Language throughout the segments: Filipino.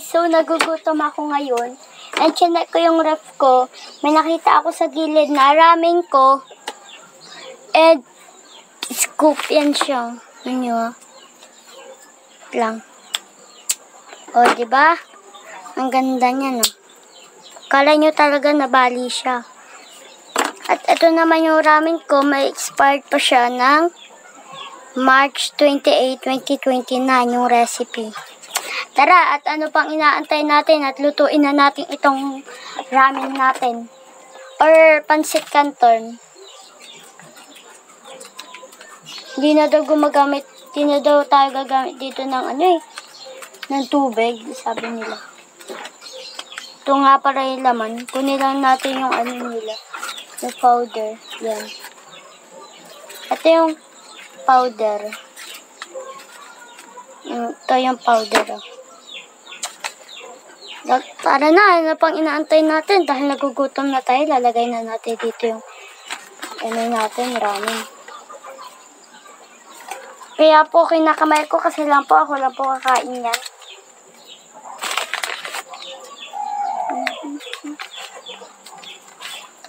so nagugutom ako ngayon. And chinek ko yung ref ko. May nakita ako sa gilid na ramen ko. And scoop yan siya. Ano lang. O, diba? Ang ganda niya, no? Kala nyo talaga nabali siya. At ito naman yung ramen ko. May expired pa siya ng March 28, 2029 yung recipe. Tara, at ano pang inaantay natin at lutuin na natin itong ramen natin. Or pancit canton. Hindi na daw tayo gagamit dito ng ng tubig, sabi nila. Ito nga para yung laman. Kunin lang natin yung nila. Yung powder. Yan. Ito yung powder. Ito yung powder. Tara na, ano pang inaantay natin? Dahil nagugutom na tayo, lalagay na natin dito yung ramen. Kaya po kinakamay ko kasi ako lang po kakain yan.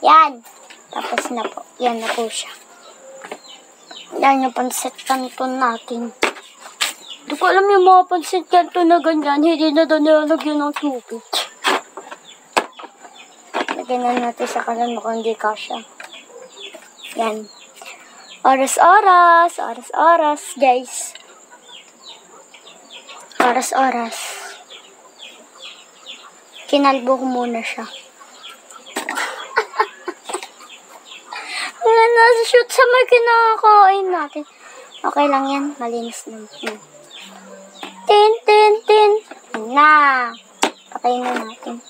Yan. Tapos na po. Yan na po siya. Yan yung pancit canton natin. Hindi ko alam yung mga pancit canton na ganyan. Hindi na daw nilalagyan ng tubig. Lagyan na natin sa kalan mo kung hindi kasya. Yan. Oras, guys. Oras. Kinalbo ko muna siya. Ayan, nasa-shoot sa may kinakain natin. Okay lang yan. Malinis naman. Tin. Na. Patayin na natin.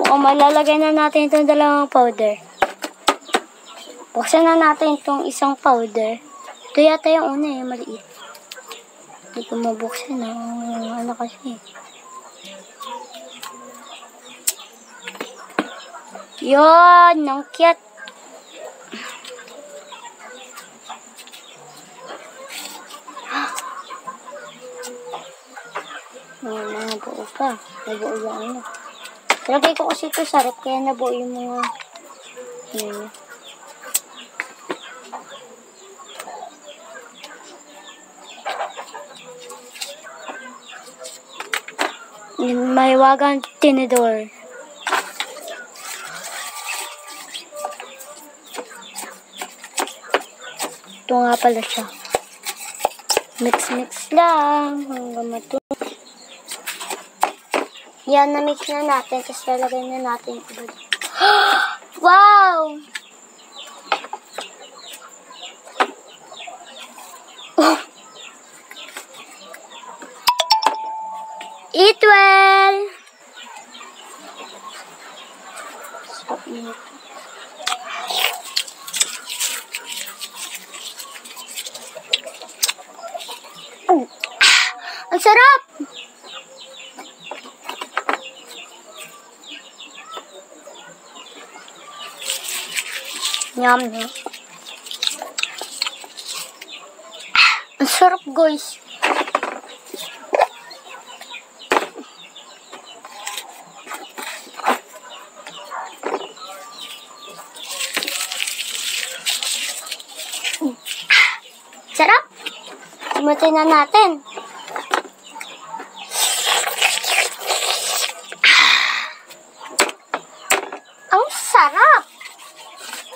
Mukhang malalagay na natin itong dalawang powder. Buksan na natin itong isang powder. Ito yata yung una yung maliit. Hindi ko mabuksan. Ano kasi. Yun, ang cute. Mga buo pa. Nabuo yung Lagay ko kasi ito sa rep, kaya nabuo yung mga may wagang tinidor. Ito nga pala siya. Mix lang hanggang matuloy. Yan, na-mix na natin. Tapos lalagay na natin yung iba. Wow! Eat well! Ang sarap! Yum, no? Ang sarap, guys. Sarap! Simutin na natin. Ang sarap!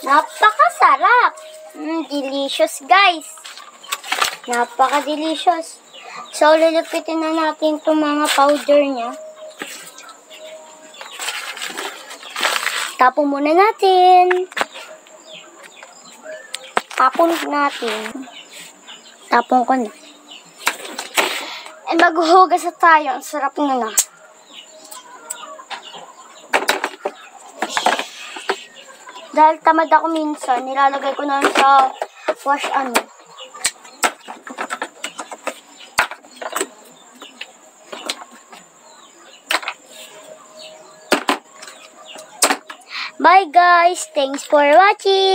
Napakasarap! Delicious, guys. Napaka-delicious. So, lulupitin na natin itong mga powder niya. Tapon muna natin. Tapon ko na. And maghuhugas na tayo. Ang sarap na. Dahil tamad ako minsan, nilalagay ko na sa wash Bye guys! Thanks for watching!